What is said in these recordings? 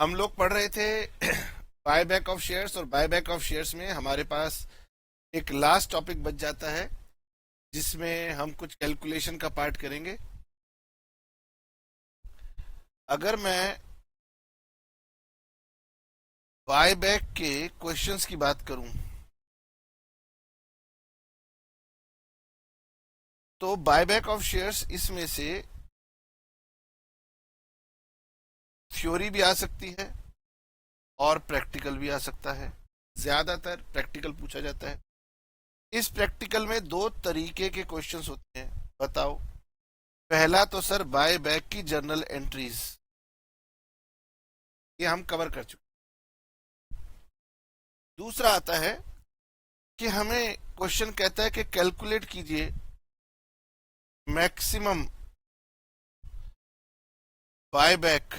हम लोग पढ़ रहे थे बायबैक ऑफ शेयर्स, और बायबैक ऑफ शेयर्स में हमारे पास एक लास्ट टॉपिक बच जाता है जिसमें हम कुछ कैलकुलेशन का पार्ट करेंगे। अगर मैं बायबैक के क्वेश्चंस की बात करूं तो बायबैक ऑफ शेयर्स इसमें से थ्योरी भी आ सकती है और प्रैक्टिकल भी आ सकता है। ज्यादातर प्रैक्टिकल पूछा जाता है। इस प्रैक्टिकल में दो तरीके के क्वेश्चंस होते हैं, बताओ। पहला तो सर बाय बैक की जर्नल एंट्रीज, ये हम कवर कर चुके। दूसरा आता है कि हमें क्वेश्चन कहता है कि कैलकुलेट कीजिए maximum buyback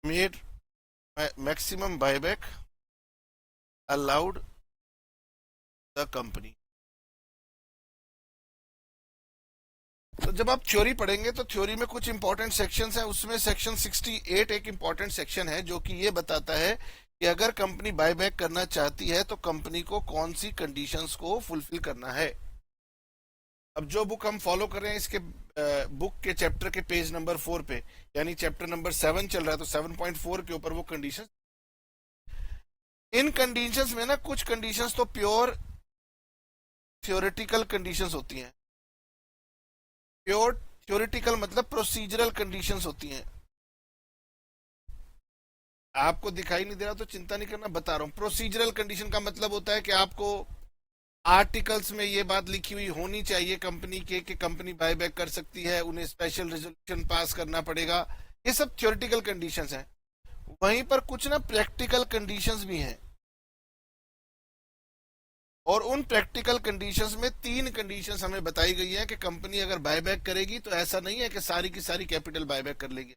made, maximum buyback allowed the company. तो जब आप थ्योरी पढ़ेंगे तो थ्योरी में कुछ इंपॉर्टेंट सेक्शंस हैं। उसमें सेक्शन 68 एक इंपॉर्टेंट सेक्शन है जो कि ये बताता है कि अगर कंपनी बायबैक करना चाहती है तो कंपनी को कौन सी कंडीशंस को फुलफिल करना है। अब जो बुक हम फॉलो कर रहे हैं, इसके बुक के चैप्टर के पेज नंबर 4 पे, यानी चैप्टर नंबर 7 चल रहा है, तो 7.4 के ऊपर वो कंडीशन। इन कंडीशंस में ना कुछ कंडीशंस तो प्योर थ्योरेटिकल कंडीशंस होती हैं। प्योर थ्योरेटिकल मतलब प्रोसीजरल कंडीशंस होती हैं। आपको दिखाई नहीं दे रहा तो चिंता नहीं करना, बता रहा हूं। प्रोसीजरल कंडीशन का मतलब होता है कि आपको आर्टिकल्स में ये बात लिखी हुई होनी चाहिए कंपनी के कि कंपनी बायबैक कर सकती है, उन्हें स्पेशल रेजोल्यूशन पास करना पड़ेगा। ये सब थ्योरेटिकल कंडीशंस हैं। वहीं पर कुछ ना प्रैक्टिकल कंडीशंस भी हैं, और उन प्रैक्टिकल कंडीशंस में 3 कंडीशंस हमें बताई गई है कि कंपनी अगर बायबैक करेगी तो ऐसा नहीं है कि सारी की सारी कैपिटल बायबैक कर लेगी,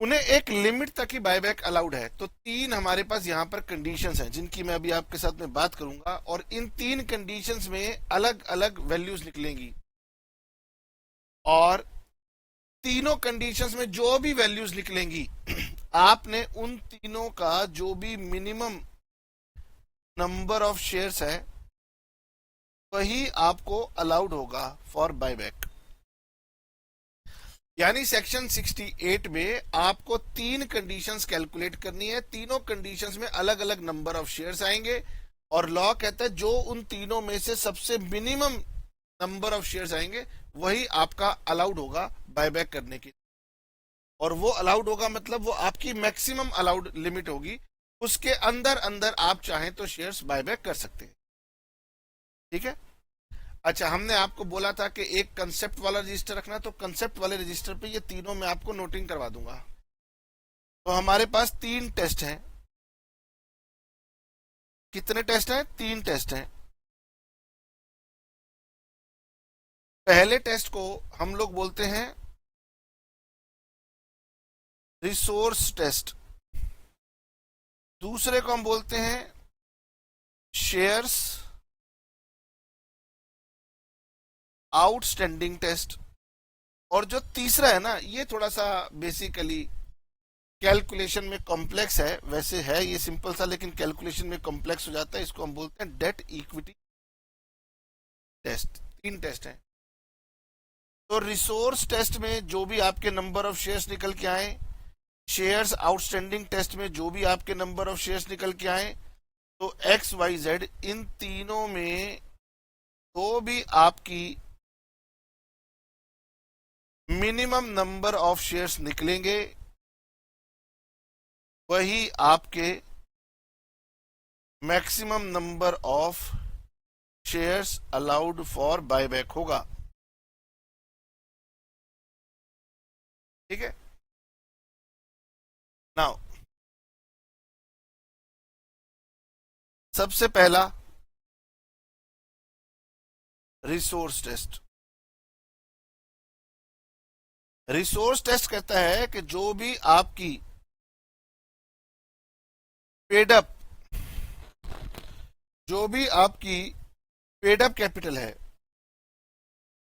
उन्हें एक लिमिट तक ही बायबैक अलाउड है। तो 3 हमारे पास यहाँ पर कंडीशंस हैं जिनकी मैं अभी आपके साथ में बात करूंगा, और इन 3 कंडीशंस में अलग अलग वैल्यूज निकलेंगी, और तीनों कंडीशंस में जो भी वैल्यूज निकलेंगी आपने उन तीनों का जो भी मिनिमम नंबर ऑफ शेयर्स है वही आपको अलाउड होगा फॉर बायबैक। यानी सेक्शन 68 में आपको 3 कंडीशंस कैलकुलेट करनी है। तीनों कंडीशंस में अलग अलग नंबर ऑफ शेयर्स आएंगे, और लॉ कहता है जो उन तीनों में से सबसे मिनिमम नंबर ऑफ शेयर्स आएंगे वही आपका अलाउड होगा बायबैक करने की। और वो अलाउड होगा मतलब वो आपकी मैक्सिमम अलाउड लिमिट होगी, उसके अंदर अंदर आप चाहें तो शेयर्स बायबैक कर सकते हैं। ठीक है। अच्छा, हमने आपको बोला था कि एक कंसेप्ट वाला रजिस्टर रखना, तो कंसेप्ट वाले रजिस्टर पे ये तीनों मैं आपको नोटिंग करवा दूंगा। तो हमारे पास 3 टेस्ट हैं। कितने टेस्ट हैं? 3 टेस्ट हैं। पहले टेस्ट को हम लोग बोलते हैं रिसोर्स टेस्ट, दूसरे को हम बोलते हैं शेयर्स आउटस्टैंडिंग टेस्ट, और जो तीसरा है ना, ये थोड़ा सा बेसिकली कैलकुलेशन में कॉम्प्लेक्स है। वैसे है ये सिंपल सा, लेकिन कैलकुलेशन में कॉम्प्लेक्स हो जाता है। इसको हम बोलते हैं डेट इक्विटी टेस्ट। 3 टेस्ट हैं। तो रिसोर्स टेस्ट में जो भी आपके नंबर ऑफ शेयर्स निकल के आए, शेयर्स आउटस्टैंडिंग टेस्ट में जो भी आपके नंबर ऑफ शेयर्स निकल के आए, तो एक्स वाई जेड इन तीनों में तो भी आपकी मिनिमम नंबर ऑफ शेयर्स निकलेंगे वही आपके maximum number of shares allowed for buyback होगा। ठीक है। नाउ सबसे पहला रिसोर्स टेस्ट। रिसोर्स टेस्ट कहता है कि जो भी आपकी पेडअप, जो भी आपकी पेडअप कैपिटल है,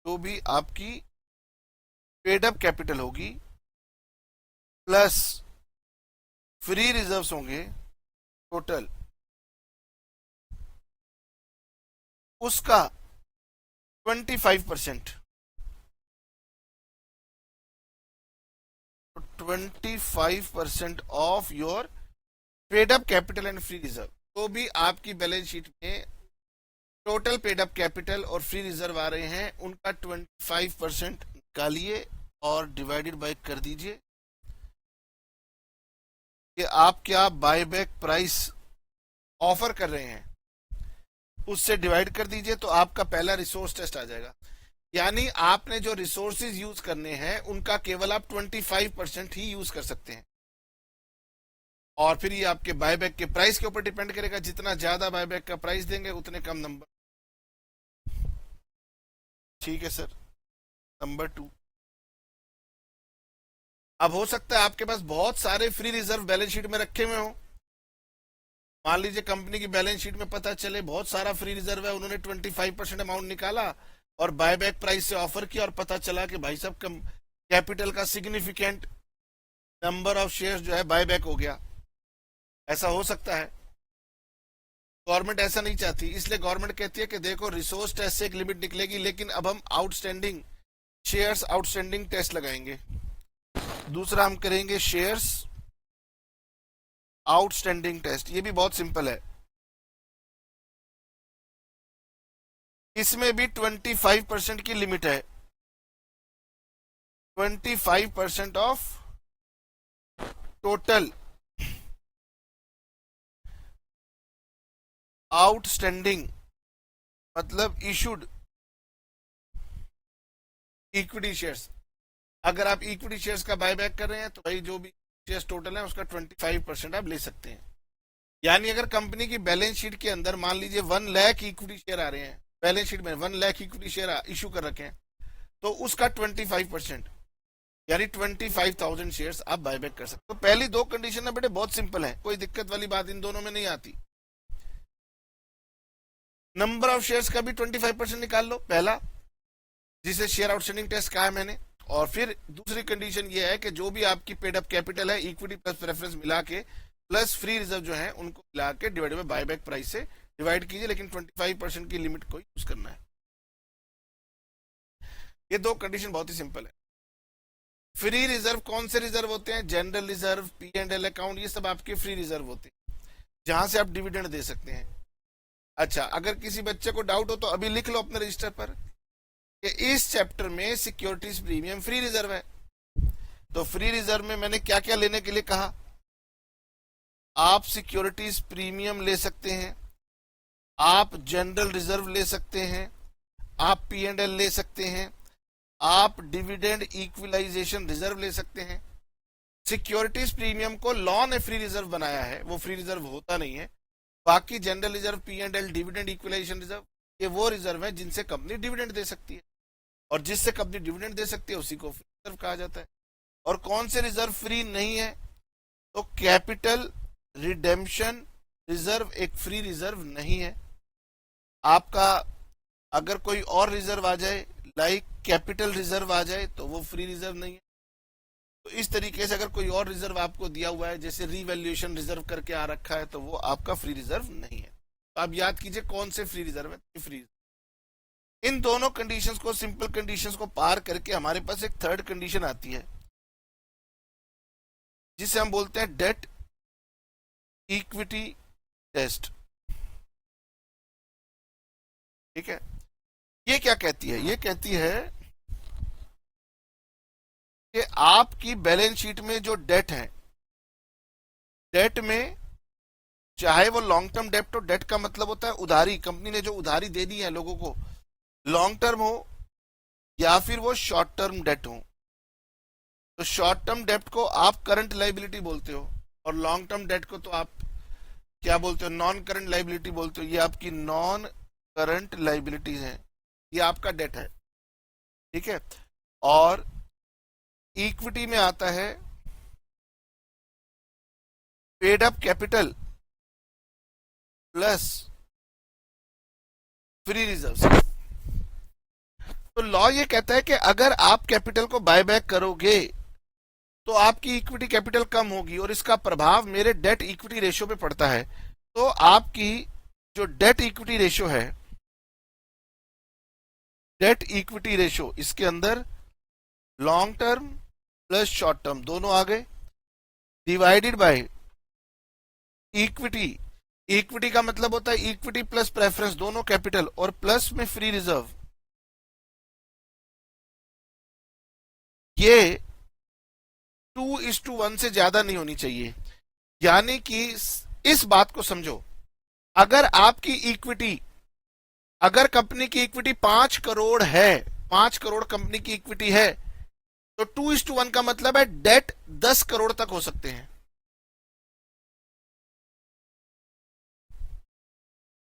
जो भी आपकी पेडअप कैपिटल होगी, प्लस फ्री रिजर्व्स होंगे टोटल, उसका 25%, 25% of your paid up capital and free reserve. तो भी आपकी बैलेंस शीट में टोटल पेड अप कैपिटल और फ्री रिजर्व आ रहे हैं, उनका 25% निकालिए और डिवाइडेड बाय कर दीजिए कि आप क्या बायबैक प्राइस ऑफर कर रहे हैं, उससे डिवाइड कर दीजिए तो आपका पहला रिसोर्स टेस्ट आ जाएगा। यानी आपने जो रिसोर्सेज यूज करने हैं उनका केवल आप 25% ही यूज कर सकते हैं, और फिर ये आपके बायबैक के प्राइस के ऊपर डिपेंड करेगा। जितना ज्यादा बायबैक का प्राइस देंगे उतने कम नंबर। ठीक है सर। नंबर 2, अब हो सकता है आपके पास बहुत सारे फ्री रिजर्व बैलेंस शीट में रखे हुए हो। मान लीजिए कंपनी की बैलेंस शीट में पता चले बहुत सारा फ्री रिजर्व है, उन्होंने 25% अमाउंट निकाला और बायबैक प्राइस से ऑफर किया, और पता चला कि भाई साहब कैपिटल का सिग्निफिकेंट नंबर ऑफ शेयर्स जो है बायबैक हो गया। ऐसा हो सकता है। गवर्नमेंट ऐसा नहीं चाहती, इसलिए गवर्नमेंट कहती है कि देखो रिसोर्स टेस्ट से एक लिमिट निकलेगी, लेकिन अब हम आउटस्टैंडिंग शेयर्स आउटस्टैंडिंग टेस्ट लगाएंगे। दूसरा हम करेंगे शेयर्स आउटस्टैंडिंग टेस्ट। ये भी बहुत सिंपल है, इसमें भी 25% की लिमिट है। 25% ऑफ टोटल आउटस्टैंडिंग मतलब इशूड इक्विटी शेयर्स। अगर आप इक्विटी शेयर्स का बायबैक कर रहे हैं तो भाई जो भी शेयर्स टोटल है उसका 25% आप ले सकते हैं। यानी अगर कंपनी की बैलेंस शीट के अंदर मान लीजिए 1 लाख इक्विटी शेयर आ रहे हैं, बैलेंस शीट में 1 लाख इक्विटी शेयर इशू कर रखे हैं, तो उसका 25% यानी 25,000 शेयर्स आप बायबैक कर सकते। तो पहली दो कंडीशन है बेटे बहुत सिंपल है, कोई दिक्कत वाली बात इन दोनों में नहीं आती। नंबर ऑफ शेयर्स का भी 25% निकाल लो पहला, जिसे शेयर आउटस्टैंडिंग टेस्ट कहा है मैंने। और फिर दूसरी कंडीशन ये है कि जो भी आपकी पेड अप कैपिटल है इक्विटी प्लस प्रेफरेंस मिला के प्लस फ्री रिजर्व जो है उनको मिला के डिवाइड बाय बायबैक प्राइस से डिवाइड कीजिए, लेकिन 25% की लिमिट को यूज करना है। ये दो कंडीशन बहुत ही सिंपल है। फ्री रिजर्व कौन से रिजर्व होते हैं? जनरल रिजर्व, P&L अकाउंट, ये सब आपके फ्री रिजर्व होते हैं जहां से आप डिविडेंड दे सकते हैं। अच्छा, अगर किसी बच्चे को डाउट हो तो अभी लिख लो अपने रजिस्टर पर कि इस चैप्टर में सिक्योरिटीज प्रीमियम फ्री रिजर्व है। तो फ्री रिजर्व में मैंने क्या क्या लेने के लिए कहा? आप सिक्योरिटीज प्रीमियम ले सकते हैं, आप जनरल रिजर्व ले सकते हैं, आप P&L ले सकते हैं, आप डिविडेंड इक्विलाइजेशन रिजर्व ले सकते हैं। सिक्योरिटीज प्रीमियम को लॉ ने फ्री रिजर्व बनाया है, वो फ्री रिजर्व होता नहीं है। बाकी general reserve, P&L, dividend equalisation reserve, ये वो रिजर्व है जिनसे कंपनी डिविडेंड दे सकती है, और जिससे कंपनी डिविडेंड दे सकती है उसी को फ्री रिजर्व कहा जाता है। और कौन से रिजर्व फ्री नहीं है? तो कैपिटल रिडेम्पशन रिजर्व एक फ्री रिजर्व नहीं है। आपका अगर कोई और रिजर्व आ जाए लाइक कैपिटल रिजर्व आ जाए तो वो फ्री रिजर्व नहीं है। तो इस तरीके से अगर कोई और रिजर्व आपको दिया हुआ है जैसे रीवैल्यूएशन रिजर्व करके आ रखा है तो वो आपका फ्री रिजर्व नहीं है। तो आप याद कीजिए कौन से फ्री रिजर्व है। फ्री इन दोनों कंडीशंस को, सिंपल कंडीशंस को पार करके हमारे पास एक थर्ड कंडीशन आती है जिसे हम बोलते हैं डेट इक्विटी टेस्ट। ठीक है, ये क्या कहती है? ये कहती है कि आपकी बैलेंस शीट में जो डेट है, डेट में चाहे वो लॉन्ग टर्म डेट हो, डेट का मतलब होता है उधारी, कंपनी ने जो उधारी दे दी है लोगों को, लॉन्ग टर्म हो या फिर वो शॉर्ट टर्म डेट हो। तो शॉर्ट टर्म डेट को आप करंट लाइबिलिटी बोलते हो और लॉन्ग टर्म डेट को तो आप क्या बोलते हो? नॉन करंट लाइबिलिटी बोलते हो। ये आपकी नॉन करंट लाइबिलिटीज है, ये आपका डेट है। ठीक है, और इक्विटी में आता है paid up capital plus free reserve. तो लॉ ये कहता है कि अगर आप कैपिटल को बाय बैक करोगे तो आपकी इक्विटी कैपिटल कम होगी और इसका प्रभाव मेरे डेट इक्विटी रेशियो पे पड़ता है। तो आपकी जो डेट इक्विटी रेशियो है, डेट इक्विटी रेशियो, इसके अंदर long term plus short term दोनों आ गए, डिवाइडेड बाय इक्विटी। इक्विटी का मतलब होता है इक्विटी प्लस प्रेफरेंस दोनों कैपिटल और प्लस में फ्री रिजर्व। ये 2:1 से ज्यादा नहीं होनी चाहिए। यानी कि इस बात को समझो, अगर आपकी इक्विटी, अगर कंपनी की इक्विटी 5 करोड़ है, 5 करोड़ कंपनी की इक्विटी है, तो 2:1 का मतलब है डेट 10 करोड़ तक हो सकते हैं।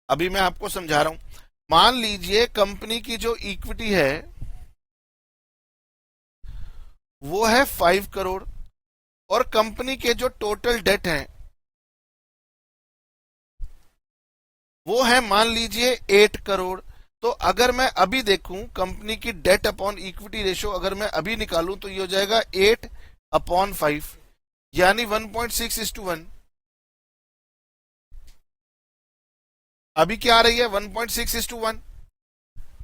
अभी मैं आपको समझा रहा हूं। मान लीजिए कंपनी की जो इक्विटी है वो है 5 करोड़ और कंपनी के जो टोटल डेट हैं वो है मान लीजिए 8 करोड़। तो अगर मैं अभी देखूं कंपनी की डेट अपॉन इक्विटी रेशियो अगर मैं अभी निकालूं तो ये हो जाएगा 8/5 यानी 1.6:1। अभी क्या आ रही है 1.6:1।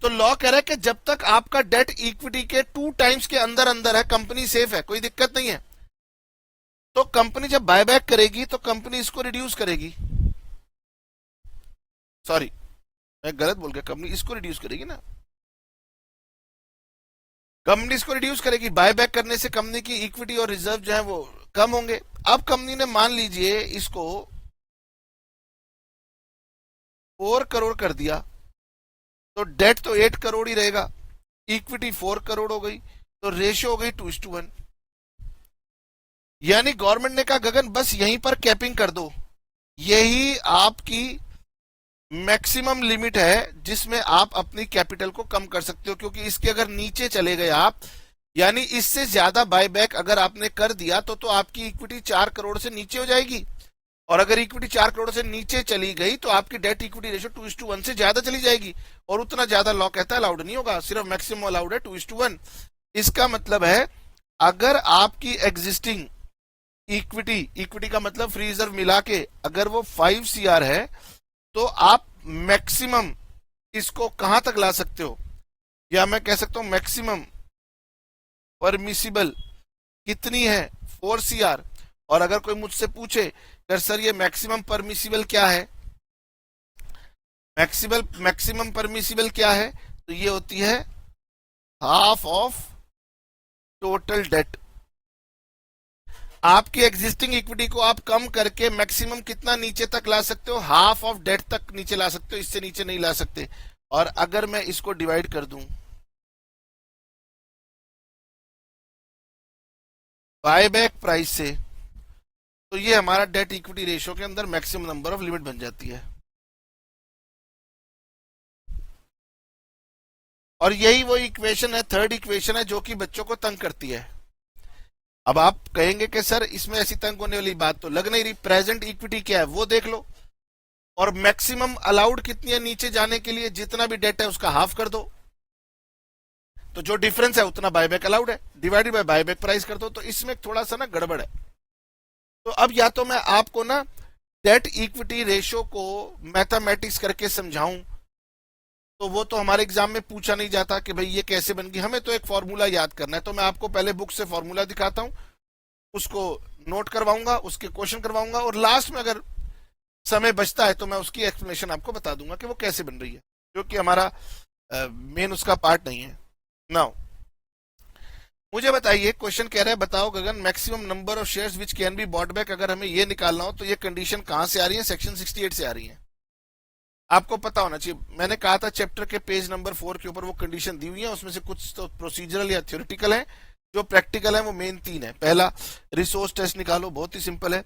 तो लॉ कह रहा है कि जब तक आपका डेट इक्विटी के 2 टाइम्स के अंदर अंदर है कंपनी सेफ है, कोई दिक्कत नहीं है। तो कंपनी जब बायबैक करेगी तो कंपनी इसको रिड्यूस करेगी, सॉरी मैं गलत बोल गया, कंपनी इसको रिड्यूस करेगी ना, कंपनी इसको रिड्यूस करेगी। बायबैक करने से कंपनी की इक्विटी और रिजर्व जो है वो कम होंगे। अब कंपनी ने मान लीजिए इसको 4 करोड़ कर दिया तो डेट तो 8 करोड़ ही रहेगा, इक्विटी 4 करोड़ हो गई, तो रेशियो हो गई 2:1। यानी गवर्नमेंट ने कहा गगन बस यहीं पर कैपिंग कर दो, यही आपकी मैक्सिमम लिमिट है जिसमें आप अपनी कैपिटल को कम कर सकते हो, क्योंकि इसके अगर नीचे चले गए आप, यानी इससे ज्यादा बायबैक अगर आपने कर दिया तो आपकी इक्विटी 4 करोड़ से नीचे हो जाएगी, और अगर इक्विटी 4 करोड़ से नीचे चली गई तो आपकी डेट इक्विटी रेशियो 2:1 से ज्यादा चली जाएगी, और उतना ज्यादा लॉ कहता है अलाउड नहीं होगा, सिर्फ मैक्सिमम अलाउड है 2:1। इसका मतलब है अगर आपकी एग्जिस्टिंग इक्विटी, इक्विटी का मतलब फ्री रिजर्व मिला के अगर वो 5 CR है तो आप मैक्सिमम इसको कहां तक ला सकते हो, या मैं कह सकता हूं मैक्सिमम परमिसिबल कितनी है 4 CR। और अगर कोई मुझसे पूछे सर ये मैक्सिमम परमिसिबल क्या है, मैक्सिमम परमिसिबल क्या है, तो ये होती है हाफ ऑफ टोटल डेट। आपकी एग्जिस्टिंग इक्विटी को आप कम करके मैक्सिमम कितना नीचे तक ला सकते हो, हाफ ऑफ डेट तक नीचे ला सकते हो, इससे नीचे नहीं ला सकते। और अगर मैं इसको डिवाइड कर दूं बायबैक प्राइस से तो ये हमारा डेट इक्विटी रेशियो के अंदर मैक्सिमम नंबर ऑफ लिमिट बन जाती है। और यही वो इक्वेशन है, थर्ड इक्वेशन है जो कि बच्चों को तंग करती है। अब आप कहेंगे कि सर इसमें ऐसी तंग होने वाली बात तो लग नहीं रही, प्रेजेंट इक्विटी क्या है वो देख लो और मैक्सिमम अलाउड कितनी है नीचे जाने के लिए, जितना भी डेट है उसका हाफ कर दो, तो जो डिफरेंस है उतना बायबैक अलाउड है, डिवाइडेड बाय बायबैक प्राइस कर दो। तो इसमें थोड़ा सा ना गड़बड़ है। तो अब या तो मैं आपको ना डेट इक्विटी रेशियो को मैथमेटिक्स करके समझाऊं, तो वो तो हमारे एग्जाम में पूछा नहीं जाता कि भाई ये कैसे बन गई, हमें तो एक फॉर्मूला याद करना है। तो मैं आपको पहले बुक से फॉर्मूला दिखाता हूं, उसको नोट करवाऊंगा, उसके क्वेश्चन करवाऊंगा, और लास्ट में अगर समय बचता है तो मैं उसकी एक्सप्लेनेशन आपको बता दूंगा कि वो कैसे बन रही है, जो कि हमारा मेन उसका पार्ट नहीं है। नाउ मुझे बताइए, क्वेश्चन कह रहा है बताओ Gagan maximum number of shares which can be bought back, अगर हमें ये निकालना हो तो ये कंडीशन कहां से आ रही है, सेक्शन 68 से आ रही है। आपको पता होना चाहिए, मैंने कहा था चैप्टर के पेज नंबर 4 के ऊपर वो कंडीशन दी हुई है, उसमें से कुछ तो प्रोसीजरल या थ्योरेटिकल है, जो प्रैक्टिकल है वो मेन 3 है। पहला रिसोर्स टेस्ट निकालो, बहुत ही सिंपल है,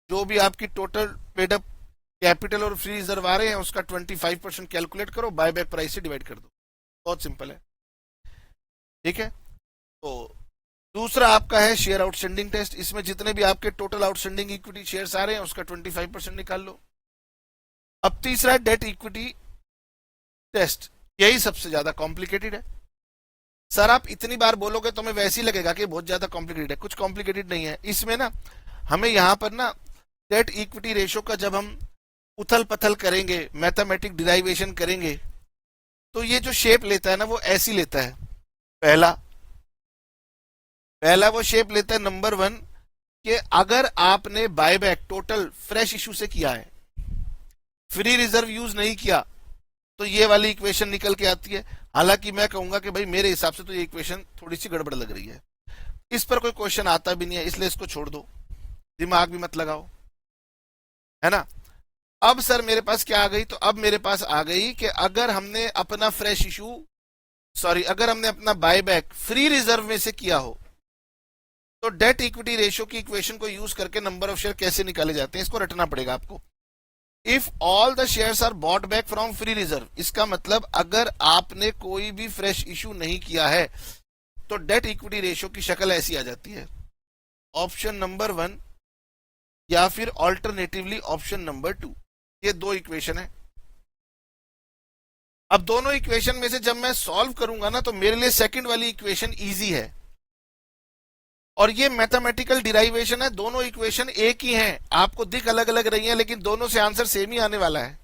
जो भी आपकी टोटल पेडअप कैपिटल और फ्री रिजर्व आ रहे हैं उसका 25% कैलकुलेट करो, बायबैक प्राइस से डिवाइड कर दो, बहुत सिंपल है, ठीक है। तो दूसरा आपका है शेयर आउटस्टैंडिंग टेस्ट, इसमें जितने भी आपके टोटल आउटस्टैंडिंग इक्विटी शेयर्स आ रहे हैं उसका 25% निकाल लो। अब तीसरा डेट इक्विटी टेस्ट, यही सबसे ज्यादा कॉम्प्लिकेटेड है, सर आप इतनी बार बोलोगे तो हमें वैसे ही लगेगा कि बहुत ज्यादा कॉम्प्लिकेटेड है। कुछ कॉम्प्लिकेटेड नहीं है इसमें ना। हमें यहाँ पर ना डेट इक्विटी रेशियो का जब हम उथल पथल करेंगे, मैथमेटिक डिराइवेशन करेंगे, तो ये जो शेप लेता है ना वो ऐसी लेता है। पहला पहला वो शेप लेता है नंबर 1 कि अगर आपने बायबैक टोटल फ्रेश इशू से किया है, फ्री रिजर्व यूज नहीं किया, तो ये वाली इक्वेशन निकल के आती है। हालांकि मैं कहूंगा कि भाई मेरे हिसाब से तो ये इक्वेशन थोड़ी सी गड़बड़ लग रही है, इस पर कोई क्वेश्चन आता भी नहीं है, इसलिए इसको छोड़ दो, दिमाग भी मत लगाओ, है ना। अब सर मेरे पास क्या आ गई, तो अब मेरे पास आ गई कि अगर हमने अपना फ्रेश इशू, सॉरी अगर हमने अपना बायबैक फ्री रिजर्व में से किया हो, तो डेट इक्विटी रेशियो की इक्वेशन को यूज करके नंबर ऑफ शेयर कैसे निकाले जाते हैं, इसको रटना पड़ेगा आपको। If all the shares are bought back from free reserve, इसका मतलब अगर आपने कोई भी फ्रेश इशू नहीं किया है तो डेट इक्विटी रेशियो की शक्ल ऐसी आ जाती है, ऑप्शन नंबर 1 या फिर ऑल्टरनेटिवली ऑप्शन नंबर 2। ये दो इक्वेशन है। अब दोनों इक्वेशन में से जब मैं सॉल्व करूंगा ना, तो मेरे लिए सेकंड वाली इक्वेशन इजी है, और ये मैथमेटिकल डिराइवेशन है, दोनों इक्वेशन एक ही हैं, आपको दिख अलग अलग रही हैं लेकिन दोनों से आंसर सेम ही आने वाला है।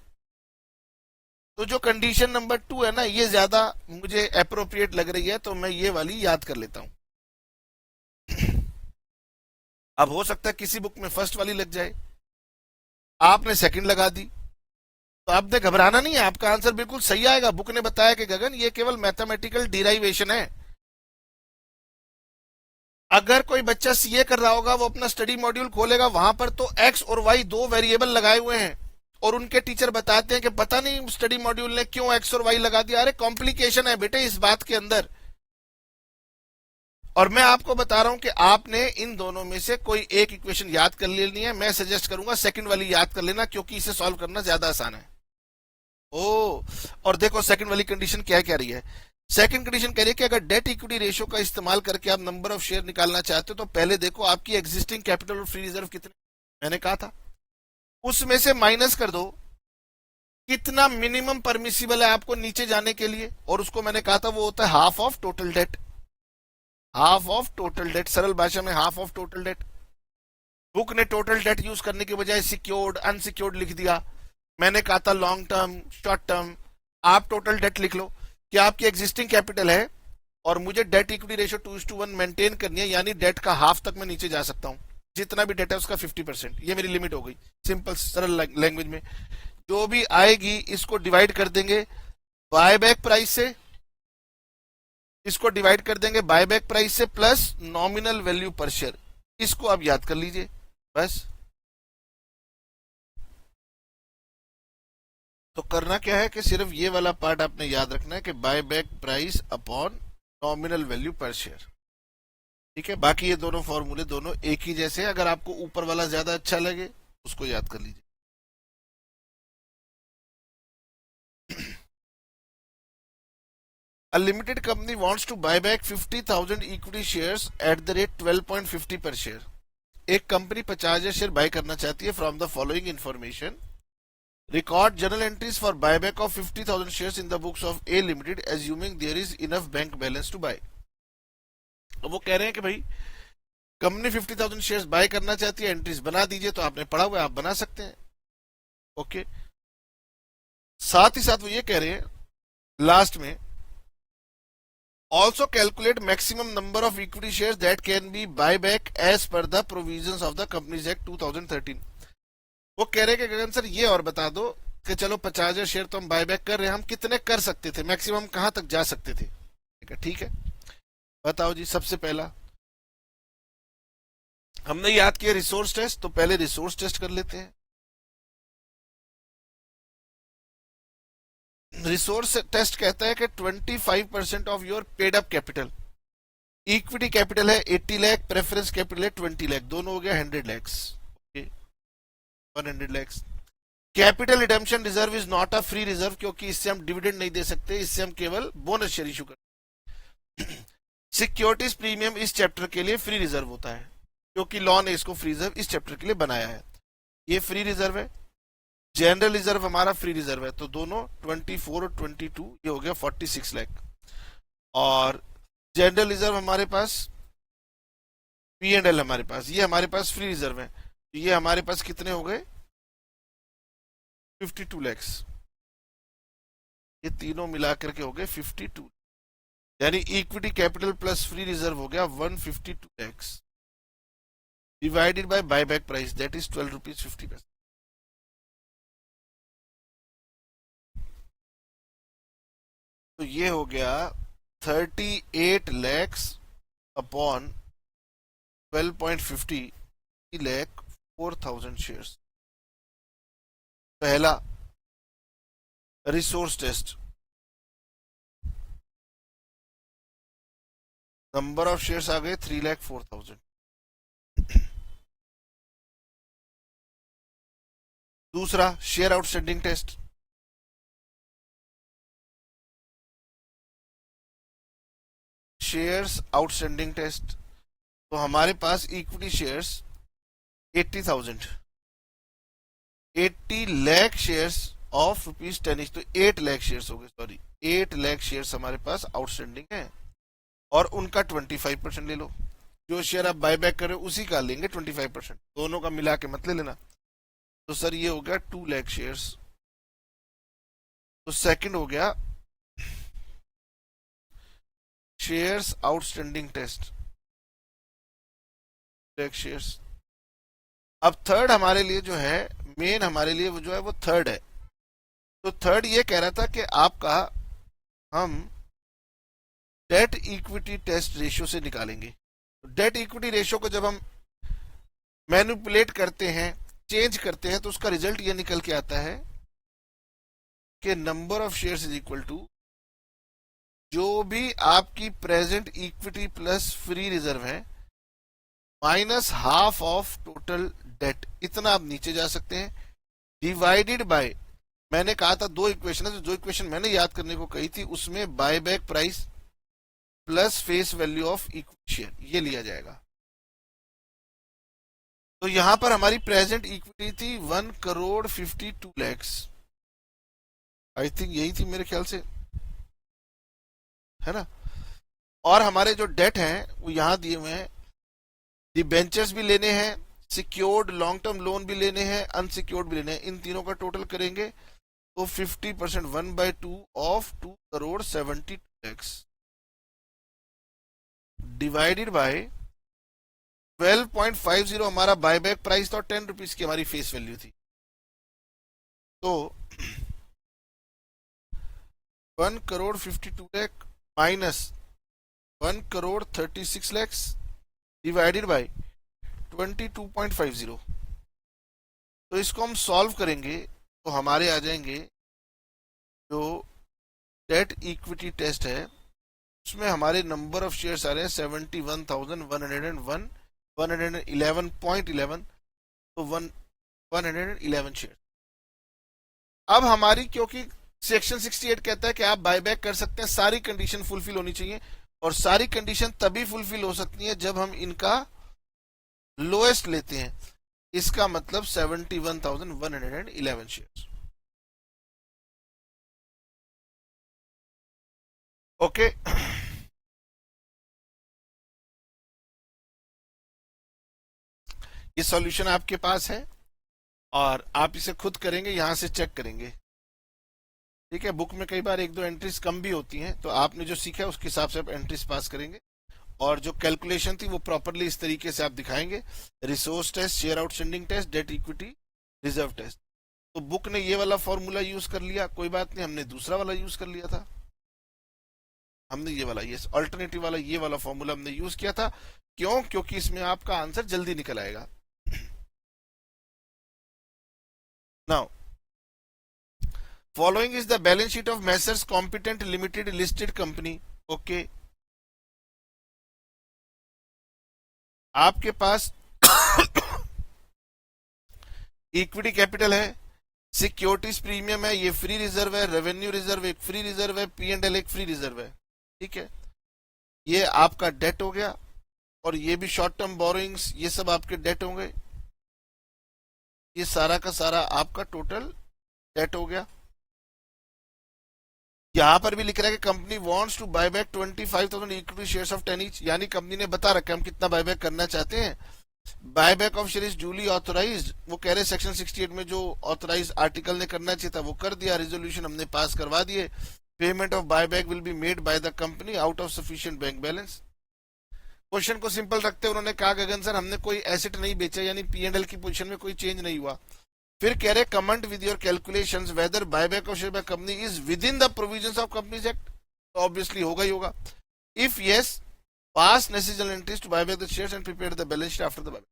तो जो कंडीशन नंबर 2 है ना, ये ज्यादा मुझे अप्रोप्रिएट लग रही है, तो मैं ये वाली याद कर लेता हूं। अब हो सकता है किसी बुक में फर्स्ट वाली लग जाए, आपने सेकंड लगा दी, तो आपने घबराना नहीं है, आपका आंसर बिल्कुल सही आएगा। बुक ने बताया कि गगन ये केवल मैथमेटिकल डिराइवेशन है। अगर कोई बच्चा सीए कर रहा होगा, वो अपना स्टडी मॉड्यूल खोलेगा, वहां पर तो एक्स और वाई दो वेरिएबल लगाए हुए हैं, और उनके टीचर बताते हैं कि पता नहीं स्टडी मॉड्यूल ने क्यों एक्स और वाई लगा दिया। अरे कॉम्प्लिकेशन है बेटे इस बात के अंदर। और मैं आपको बता रहा हूं कि आपने इन दोनों में से कोई एक इक्वेशन याद कर लेनी है। मैं सजेस्ट करूंगा सेकंड वाली याद कर लेना, क्योंकि इसे सॉल्व करना ज्यादा आसान है। ओ, और देखो सेकंड वाली कंडीशन क्या कह रही है। सेकंड कंडीशन कह रही है कि अगर डेट इक्विटी रेशियो का इस्तेमाल करके आप नंबर ऑफ शेयर निकालना चाहते हो, तो पहले देखो आपकी एग्जिस्टिंग कैपिटल और फ्री रिजर्व कितने, मैंने कहा था उसमें से माइनस कर दो कितना मिनिमम परमिसिबल है आपको नीचे जाने के लिए, और उसको मैंने कहा था वो होता है half of total date. Half of total date, सरल भाषा में half of total date. Book ने टोटल डेट यूज करने के बजाय सिक्योर्ड अनसिक्योर्ड लिख दिया, मैंने कहा था लॉन्ग टर्म शॉर्ट टर्म। आप टोटल डेट लिख लो कि आपकी एग्जिस्टिंग कैपिटल है और मुझे डेट इक्विटी रेशियो 2:1 मेंटेन करनी है, यानी डेट का हाफ तक मैं नीचे जा सकता हूं, जितना भी डेट है उसका 50%, ये मेरी लिमिट हो गई। सिंपल सरल लैंग्वेज में जो भी आएगी इसको डिवाइड कर देंगे बायबैक प्राइस से, इसको डिवाइड कर देंगे बायबैक प्राइस से प्लस नॉमिनल वैल्यू पर शेयर। इसको आप याद कर लीजिए बस। तो करना क्या है कि सिर्फ ये वाला पार्ट आपने याद रखना है कि bye back price upon nominal value पर शेयर, ठीक है। बाकी ये दोनों फॉर्मूले दोनों एक ही जैसे हैं। अगर आपको ऊपर वाला ज्यादा अच्छा लगे उसको याद कर लीजिए। A limited company wants to buy back 50,000 equity shares at the rate 12.50 per share. एक कंपनी 50,000 शेयर बाय करना चाहती है from the following information. Record journal entries for buyback of 50,000 shares in the books of A Limited, assuming there is enough bank balance to buy. अब वो कह रहे हैं कि भाई कंपनी 50,000 शेयर्स बाय करना चाहती है, एंट्रीज बना दीजिए। तो आपने पढ़ा हुआ है, आप बना सकते हैं, ओके। साथ ही साथ वो ये कह रहे हैं लास्ट में, also calculate maximum number of equity shares that can be buy back as per the provisions of the companies act 2013। वो कह रहे हैं कि गगन सर ये और बता दो कि चलो 50,000 शेयर तो हम बायबैक कर रहे हैं, हम कितने कर सकते थे, मैक्सिमम कहां तक जा सकते थे। ठीक है बताओ जी। सबसे पहला हमने याद किया रिसोर्स टेस्ट, तो पहले रिसोर्स टेस्ट कर लेते हैं। रिसोर्स टेस्ट कहता है कि 25% of your paid up capital, equity capital है 80 लाख, प्रेफरेंस कैपिटल है 20 लाख, दोनों हो गया 100 lakh, 100 lakh. Capital redemption reserve is not a free reserve, क्योंकि इससे हम डिविडेंड नहीं दे सकते, इससे हम केवल बोनस शेयर इशू करते। सिक्योरिटीज प्रीमियम इस चैप्टर के लिए फ्री रिजर्व होता है, क्योंकि लॉ ने इसको फ्री रिजर्व इस चैप्टर के लिए बनाया है। ये फ्री रिजर्व है। जनरल रिजर्व हमारा फ्री रिजर्व है, तो दोनों 24 और 22 ये हो गया 46 लाख। और जनरल रिजर्व हमारे पास, पी एंड एल हमारे पास, ये हमारे पास फ्री रिजर्व है, तो ये हमारे पास कितने हो गए 52 लैक्स, ये तीनों मिलाकर के हो गए 52, यानी equity capital plus free reserve हो गया 152 lakhs divided by buyback price that is 12 rupees 50 paise. तो ये हो गया 38 लैक्स अपॉन 12.50 लैख 4000 शेयर्स। पहला resource test, number of shares आ गए 3,04,000। दूसरा share outstanding test, shares outstanding test, तो हमारे पास equity shares 80,000, 80 lakh shares of ₹10 तो 8 लाख शेयर्स हो गए, सॉरी 8 लाख शेयर्स हमारे पास आउटस्टैंडिंग है, और उनका 25% ले लो, जो शेयर आप बाय बैक कर रहे हो उसी का लेंगे 25%, दोनों का मिला के मत ले लेना। तो सर ये हो गया 2 लाख शेयर्स। तो सेकंड हो गया shares outstanding test, lakh shares. अब थर्ड हमारे लिए जो है, मेन हमारे लिए वो जो है वो थर्ड है। तो थर्ड ये कह रहा था कि आपका हम डेट इक्विटी टेस्ट रेशियो से निकालेंगे। डेट इक्विटी रेशियो को जब हम मैनिपुलेट करते हैं, चेंज करते हैं, तो उसका रिजल्ट ये निकल के आता है कि number of shares is equal to जो भी आपकी present equity plus free reserve है minus half of total debt, इतना आप नीचे जा सकते हैं, डिवाइडेड बाय, मैंने कहा था दो इक्वेशन है, जो इक्वेशन मैंने याद करने को कही थी उसमें bye back price plus face value of equity share, ये लिया जाएगा। तो यहां पर हमारी प्रेजेंट इक्विटी थी 1,52 लैक्स, आई थिंक यही थी मेरे ख्याल से, है ना। और हमारे जो डेट हैं वो यहां दिए हुए हैं, डिबेंचर्स भी लेने हैं, सिक्योर्ड लॉन्ग टर्म लोन भी लेने हैं, अनसिक्योर्ड भी लेने हैं, इन तीनों का टोटल करेंगे तो 50% 1/2 ऑफ 2,72 लैक्स डिवाइडेड बाय 12.50 हमारा बायबैक प्राइस था और 10 रुपीज की हमारी फेस वैल्यू थी। तो 1,52 lakh minus 1,36 lakhs divided bye 22.50, तो इसको हम सॉल्व करेंगे तो हमारे आ जाएंगे जो डेट इक्विटी टेस्ट है उसमें हमारे नंबर ऑफ शेयर्स आ रहे हैं 71,101, 111.11, तो 111 शेयर। अब हमारी, क्योंकि सेक्शन 68 कहता है कि आप बायबैक कर सकते हैं, सारी कंडीशन फुलफिल होनी चाहिए, और सारी कंडीशन तभी फुलफिल हो सकती है जब हम इनका लोएस्ट लेते हैं, इसका मतलब 71,111 शेयर। ओके, ये सॉल्यूशन आपके पास है और आप इसे खुद करेंगे, यहां से चेक करेंगे, ठीक है। बुक में कई बार एक दो एंट्रीज कम भी होती हैं, तो आपने जो सीखा है उसके हिसाब से आप एंट्रीज पास करेंगे, और जो कैलकुलेशन थी वो प्रॉपरली इस तरीके से आप दिखाएंगे, resource test, share outstanding test, debt equity reserve test. तो बुक ने ये वाला फॉर्मूला यूज कर लिया, कोई बात नहीं, हमने दूसरा वाला यूज कर लिया था, हमने ये वाला, ये अल्टरनेटिव वाला, ये वाला फॉर्मूला हमने यूज किया था। क्यों? क्योंकि इसमें आपका आंसर जल्दी निकल आएगा। Now following is the balance sheet of Messrs competent limited listed company. Okay, आपके पास इक्विटी कैपिटल है, सिक्योरिटीज प्रीमियम है, ये फ्री रिजर्व है, रेवेन्यू रिजर्व एक फ्री रिजर्व है, P&L एक फ्री रिजर्व है, ठीक है। ये आपका डेट हो गया, और ये भी शॉर्ट टर्म बोरोइंग्स, ये सब आपके डेट होंगे, ये सारा का सारा आपका टोटल डेट हो गया। यहां पर भी लिख रहा है कि company wants to buy back 25,000 equity shares of 10 each, यानी कंपनी ने बता रखा है हम कितना बायबैक करना चाहते हैं। Buyback of share is duly authorised, वो कह रहे सेक्शन 68 में जो ऑथोराइज आर्टिकल ने करना चाहिए था वो कर दिया, रेजोल्यूशन हमने पास करवा दिए। Payment of buyback will be made by the company out of sufficient bank balance. Question को सिंपल रखते उन्होंने कहा गगन सर हमने कोई एसेट नहीं बेचा, यानी P&L की पोजीशन में कोई चेंज नहीं हुआ। फिर कह रहे comment with your calculations whether buyback of share by company is within the provisions of companies act, तो ऑब्वियसली होगा ही होगा। If yes pass necessary entries to buy back the shares and prepare the balance sheet after the buyback,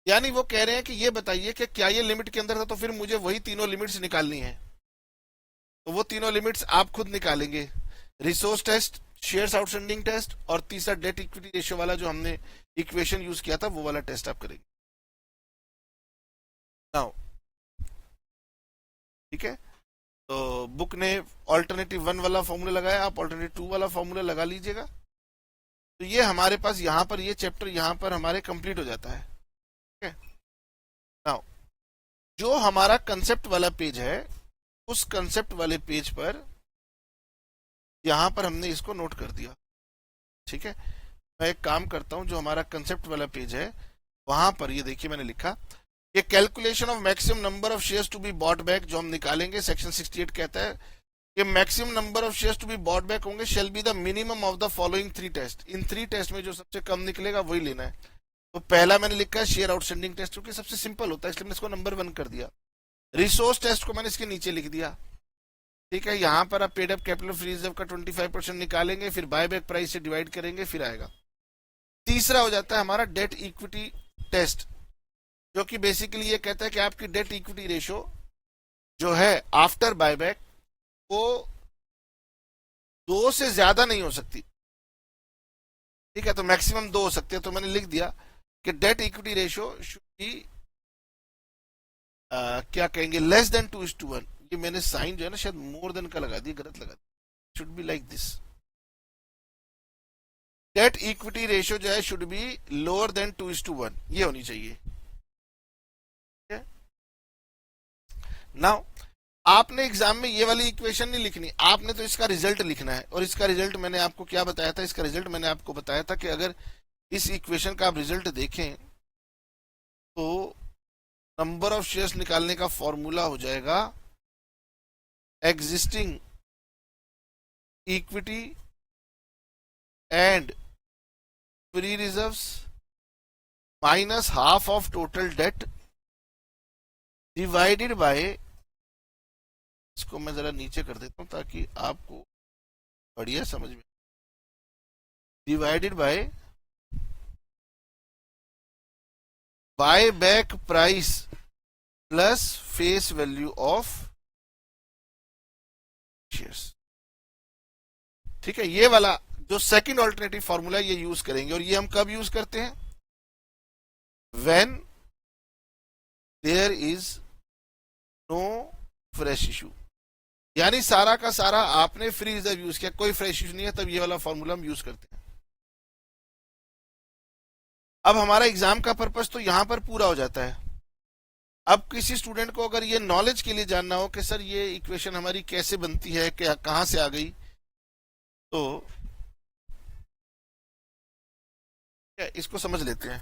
यानी वो कह रहे हैं कि ये बताइए कि क्या ये लिमिट के अंदर था, तो फिर मुझे वही तीनों लिमिट्स निकालनी है, तो वो तीनों लिमिट्स आप खुद निकालेंगे। Resource test, shares outstanding test और तीसरा डेट इक्विटी रेशियो वाला जो हमने इक्वेशन यूज किया था वो वाला टेस्ट आप करेंगे। नाउ ठीक है, तो बुक ने ऑल्टरनेटिव 1 वाला फॉर्मूला लगाया, आप ऑल्टरनेटिव 2 वाला फॉर्मूला लगा लीजिएगा। तो ये हमारे पास यहां पर ये चैप्टर यहां पर हमारे कंप्लीट हो जाता है। ठीक है, नाउ जो हमारा कंसेप्ट वाला पेज है उस कंसेप्ट वाले पेज पर यहां पर हमने इसको नोट कर दिया। ठीक है, मैं एक काम करता हूं, जो हमारा कंसेप्ट वाला पेज है वहां पर ये देखिए मैंने लिखा ये calculation of maximum number of shares to be bought back जो हम निकालेंगे, सेक्शन 68 कहता है कि maximum number of shares to be bought back होंगे shall be the minimum of the following 3 test, इन 3 टेस्ट में जो सबसे कम निकलेगा वही लेना है। तो पहला मैंने लिखा है शेयर आउटस्टैंडिंग टेस्ट, क्योंकि सबसे सिंपल होता है इसलिए मैंने इसको नंबर 1 कर दिया। रिसोर्स टेस्ट को मैंने इसके नीचे लिख दिया। ठीक है, यहां पर आप paid up capital free reserve का 25% निकालेंगे, फिर बायबैक प्राइस से डिवाइड करेंगे, फिर आएगा। तीसरा हो जाता है हमारा डेट इक्विटी टेस्ट, जो कि बेसिकली ये कहता है कि आपकी डेट इक्विटी रेशियो जो है आफ्टर बायबैक वो 2 से ज्यादा नहीं हो सकती। ठीक है, तो मैक्सिमम 2 हो सकते हैं, तो मैंने लिख दिया कि date equity ratio should be क्या कहेंगे लेस देन 2:1। ये मैंने साइन जो है ना शायद मोर देन का लगा दिया, गलत लगा दिया, should be like this. Date equity ratio जो है शुड बी लोअर देन 2:1, ये होनी चाहिए। नाउ आपने एग्जाम में ये वाली इक्वेशन नहीं लिखनी, आपने तो इसका रिजल्ट लिखना है। और इसका रिजल्ट मैंने आपको क्या बताया था, इसका रिजल्ट मैंने आपको बताया था कि अगर इस इक्वेशन का आप रिजल्ट देखें तो नंबर ऑफ शेयर्स निकालने का फॉर्मूला हो जाएगा existing equity and free reserves minus half of total debt divided bye, इसको मैं जरा नीचे कर देता हूं ताकि आपको बढ़िया समझ में, divided by buy back price plus face value of shares. ठीक है, ये वाला जो सेकंड ऑल्टरनेटिव फॉर्मूला ये यूज करेंगे, और ये हम कब यूज करते हैं, when there is no fresh issue, यानी सारा का सारा आपने फ्री रिजर्व यूज किया, कोई फ्रेश इशू नहीं है, तब ये वाला फॉर्मूला हम यूज करते हैं। अब हमारा एग्जाम का पर्पस तो यहां पर पूरा हो जाता है। अब किसी स्टूडेंट को अगर ये नॉलेज के लिए जानना हो कि सर ये इक्वेशन हमारी कैसे बनती है, क्या कहां से आ गई, तो इसको समझ लेते हैं।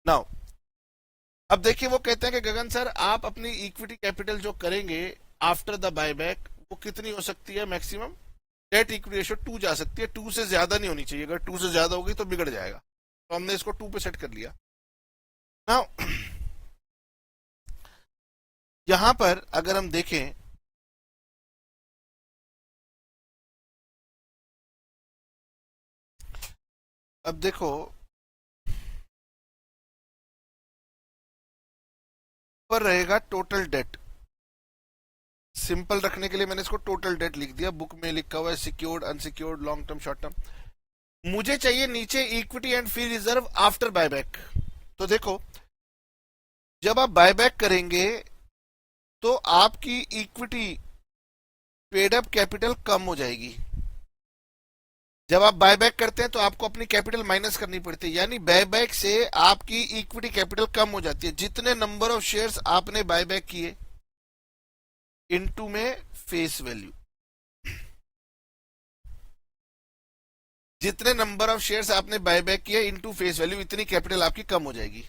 नाउ अब देखिए वो कहते हैं कि गगन सर आप अपनी इक्विटी कैपिटल जो करेंगे आफ्टर द बायबैक वो कितनी हो सकती है मैक्सिमम, डेट इक्विटी रेशियो 2 जा सकती है, 2 से ज्यादा नहीं होनी चाहिए, अगर 2 से ज्यादा होगी तो बिगड़ जाएगा, तो हमने इसको 2 पे सेट कर लिया। नाउ यहां पर अगर हम देखें अब देखो पर रहेगा टोटल डेट, सिंपल रखने के लिए मैंने इसको टोटल डेट लिख दिया, बुक में लिखा हुआ है secured unsecured long term short term. मुझे चाहिए नीचे equity and free reserve after buyback. तो देखो जब आप बायबैक करेंगे तो आपकी इक्विटी पेड अप कैपिटल कम हो जाएगी। जब आप बायबैक करते हैं तो आपको अपनी कैपिटल माइनस करनी पड़ती है, यानी बायबैक से आपकी इक्विटी कैपिटल कम हो जाती है। जितने नंबर ऑफ शेयर्स आपने बायबैक किए इनटू में फेस वैल्यू, जितने नंबर ऑफ शेयर्स आपने बायबैक किए इनटू फेस वैल्यू, इतनी कैपिटल आपकी कम हो जाएगी।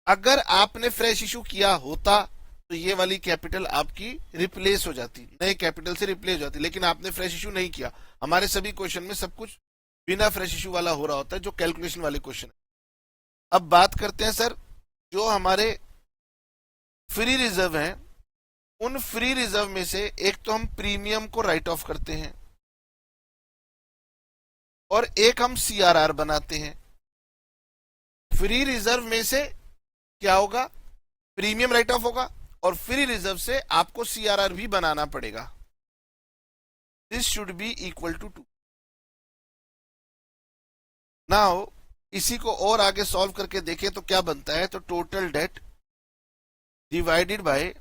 अगर आपने फ्रेश इशू किया होता तो ये वाली कैपिटल आपकी रिप्लेस हो जाती, नए कैपिटल से रिप्लेस हो जाती, लेकिन आपने फ्रेश इशू नहीं किया। हमारे सभी क्वेश्चन में सब कुछ बिना फ्रेश इशू वाला हो रहा होता है, जो कैलकुलेशन वाले क्वेश्चन है। अब बात करते हैं सर, जो हमारे फ्री रिजर्व हैं, उन फ्री रिजर्व में से एक तो हम प्रीमियम को राइट ऑफ करते हैं और एक हम सीआरआर बनाते हैं। फ्री रिजर्व में से क्या होगा, प्रीमियम राइट ऑफ होगा और फ्री रिजर्व से आपको सीआरआर भी बनाना पड़ेगा। This should be equal to 2। Now इसी को और आगे सॉल्व करके देखें तो क्या बनता है, तो टोटल डेट डिवाइडेड बाय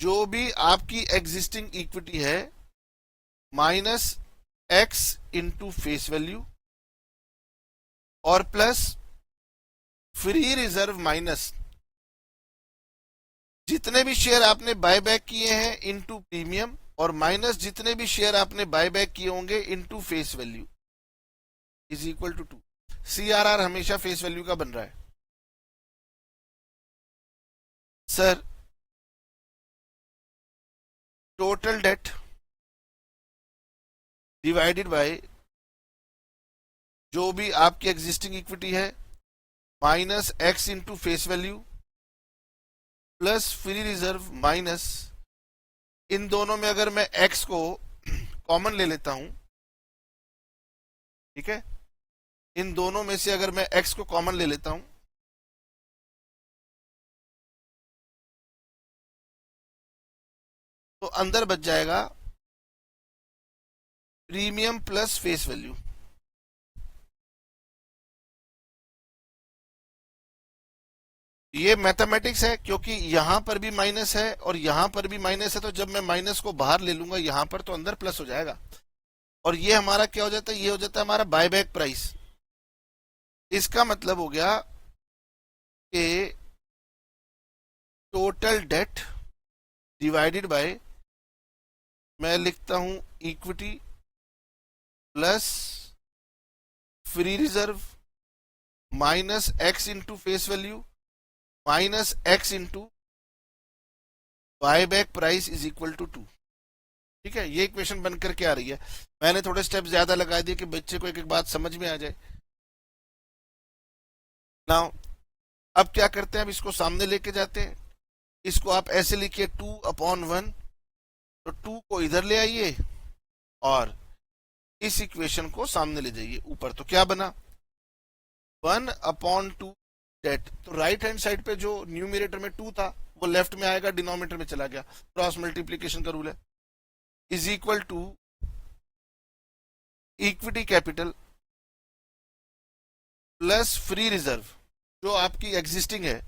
जो भी आपकी एग्जिस्टिंग इक्विटी है minus X into face value और प्लस फ्री रिजर्व माइनस जितने भी शेयर आपने बायबैक किए हैं इनटू प्रीमियम और माइनस जितने भी शेयर आपने बायबैक किए होंगे into face value is equal to 2। CRR हमेशा फेस वैल्यू का बन रहा है sir. Total debt divided by जो भी आपकी एग्जिस्टिंग इक्विटी है minus X into face value plus free reserve minus, इन दोनों में अगर मैं x को कॉमन ले लेता हूं, ठीक है, इन दोनों में से अगर मैं x को कॉमन ले लेता हूं तो अंदर बच जाएगा प्रीमियम प्लस फेस वैल्यू। ये मैथमेटिक्स है क्योंकि यहां पर भी माइनस है और यहां पर भी माइनस है, तो जब मैं माइनस को बाहर ले लूंगा यहां पर तो अंदर प्लस हो जाएगा और ये हमारा क्या हो जाता है, ये हो जाता है हमारा बायबैक प्राइस। इसका मतलब हो गया कि टोटल डेट डिवाइडेड बाय, मैं लिखता हूं equity plus free reserve minus X into face value minus X into buyback price is equal to 2। ठीक है, ये इक्वेशन बन करके आ रही है। मैंने थोड़े स्टेप ज्यादा लगा दिए कि बच्चे को एक एक बात समझ में आ जाए। नाउ अब क्या करते हैं, अब इसको सामने लेके जाते हैं। इसको आप ऐसे लिखिए 2/1, तो 2 को इधर ले आइए और इस इक्वेशन को सामने ले जाइए ऊपर। तो क्या बना 1/2 डेट, तो राइट हैंड साइड पे जो न्यूमरेटर में 2 था वो लेफ्ट में आएगा, डिनोमिनेटर में चला गया, क्रॉस मल्टीप्लीकेशन का रूल है, is equal to equity capital plus free reserve जो आपकी एग्जिस्टिंग है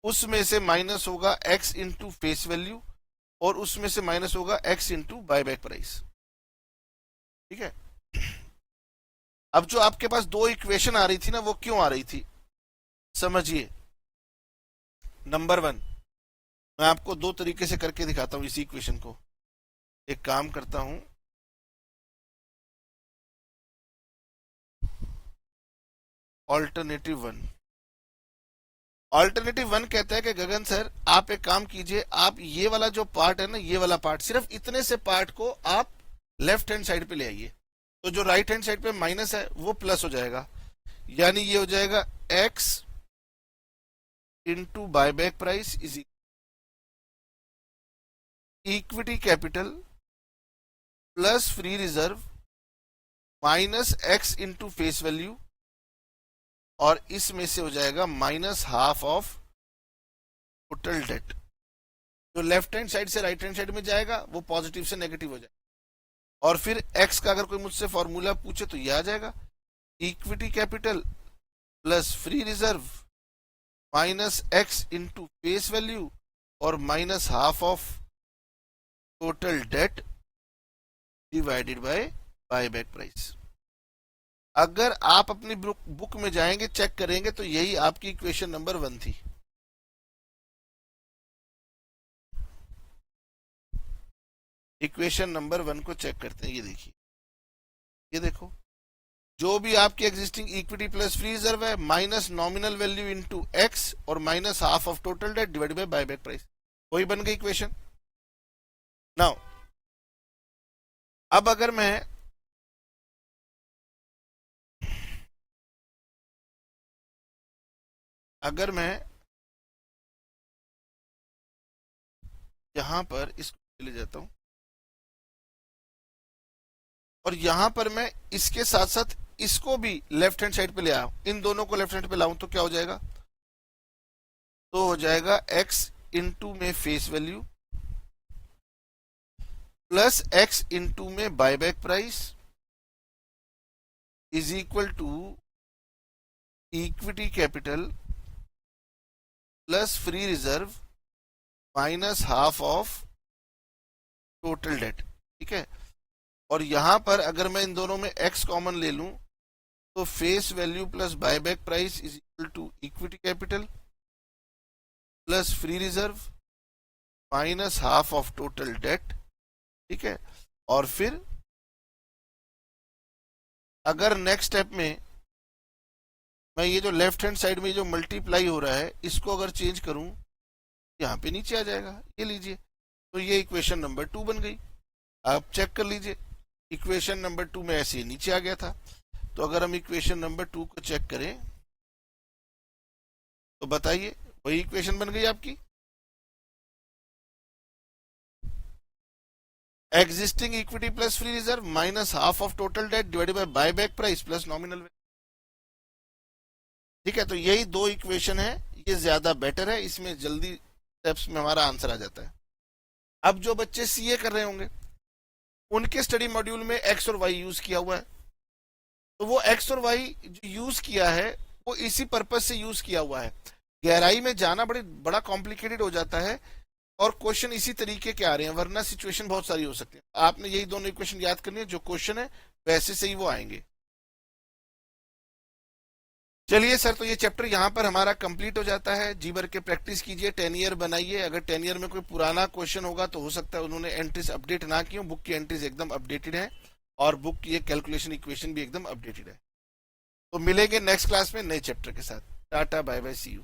उसमें से माइनस होगा x इंटू फेस वैल्यू और उसमें से माइनस होगा x इंटू बायबैक प्राइस। ठीक है, अब जो आपके पास दो इक्वेशन आ रही थी ना, वो क्यों आ रही थी समझिए। नंबर 1, मैं आपको दो तरीके से करके दिखाता हूं इसी इक्वेशन को। एक काम करता हूं, ऑल्टरनेटिव 1। ऑल्टरनेटिव 1 कहता है कि गगन सर आप एक काम कीजिए, आप ये वाला जो पार्ट है ना, ये वाला पार्ट, सिर्फ इतने से पार्ट को आप लेफ्ट हैंड साइड पे ले आइए, तो जो राइट हैंड साइड पे माइनस है वो प्लस हो जाएगा, यानी ये हो जाएगा x into buyback price is equity capital plus free reserve minus x into face value और इसमें से हो जाएगा minus half of total date. जो लेफ्ट हैंड साइड से राइट हैंड साइड में जाएगा वो पॉजिटिव से नेगेटिव हो जाएगा। और फिर x का अगर कोई मुझसे फॉर्मूला पूछे तो ये आ जाएगा equity capital plus free reserve minus x into face value और minus half of total debt divided by buyback price. अगर आप अपनी बुक में जाएंगे चेक करेंगे तो यही आपकी इक्वेशन नंबर 1 थी। इक्वेशन नंबर 1 को चेक करते हैं, ये देखिए, ये देखो जो भी आपकी existing equity plus free reserve है minus nominal value into X और minus half of total debt divide by buyback price, वही बन गई इक्वेशन। नाउ अब अगर मैं यहां पर इसको ले जाता हूं और यहां पर मैं इसके साथ साथ इसको भी लेफ्ट हैंड साइड पे ले आऊं, इन दोनों को लेफ्ट हैंड पे लाऊं तो क्या हो जाएगा, तो हो जाएगा x इंटू में face value plus x into में buyback price is equal to equity capital plus free reserve minus half of total debt. ठीक है, और यहां पर अगर मैं इन दोनों में x कॉमन ले लूं तो face value plus buyback price is equal to equity capital plus free reserve minus half of total debt. ठीक है, और फिर अगर नेक्स्ट स्टेप में मैं ये जो लेफ्ट हैंड साइड में जो मल्टीप्लाई हो रहा है इसको अगर चेंज करूं यहां पे नीचे आ जाएगा, ये लीजिए, तो ये इक्वेशन नंबर 2 बन गई। आप चेक कर लीजिए, इक्वेशन नंबर 2 में ऐसे ही नीचे आ गया था। तो अगर हम इक्वेशन नंबर 2 को चेक करें तो बताइए वही इक्वेशन बन गई आपकी, existing equity plus free reserve minus half of total debt divided by buyback price plus nominal. ठीक है, तो यही दो इक्वेशन है, ये ज्यादा बेटर है, इसमें जल्दी स्टेप्स में हमारा आंसर आ जाता है। अब जो बच्चे सीए कर रहे होंगे उनके स्टडी मॉड्यूल में एक्स और वाई यूज किया हुआ है, तो वो एक्स और वाई जो यूज किया है वो इसी पर्पज से यूज किया हुआ है। गहराई में जाना बड़ा कॉम्प्लिकेटेड हो जाता है और क्वेश्चन इसी तरीके के आ रहे हैं, वरना सिचुएशन बहुत सारी हो सकती है। आपने यही दोनों इक्वेशन याद करनी है, जो क्वेश्चन है वैसे से ही वो आएंगे। चलिए सर, तो ये चैप्टर यहाँ पर हमारा कंप्लीट हो जाता है। जी भर के प्रैक्टिस कीजिए, 10 ईयर बनाइए। अगर 10 ईयर में कोई पुराना क्वेश्चन होगा तो हो सकता है उन्होंने एंट्रीज अपडेट ना की हो, बुक की एंट्रीज एकदम अपडेटेड है और बुक की कैलकुलेशन इक्वेशन भी एकदम अपडेटेड है। तो मिलेंगे नेक्स्ट क्लास में नए चैप्टर के साथ। Tata bye bye, see you.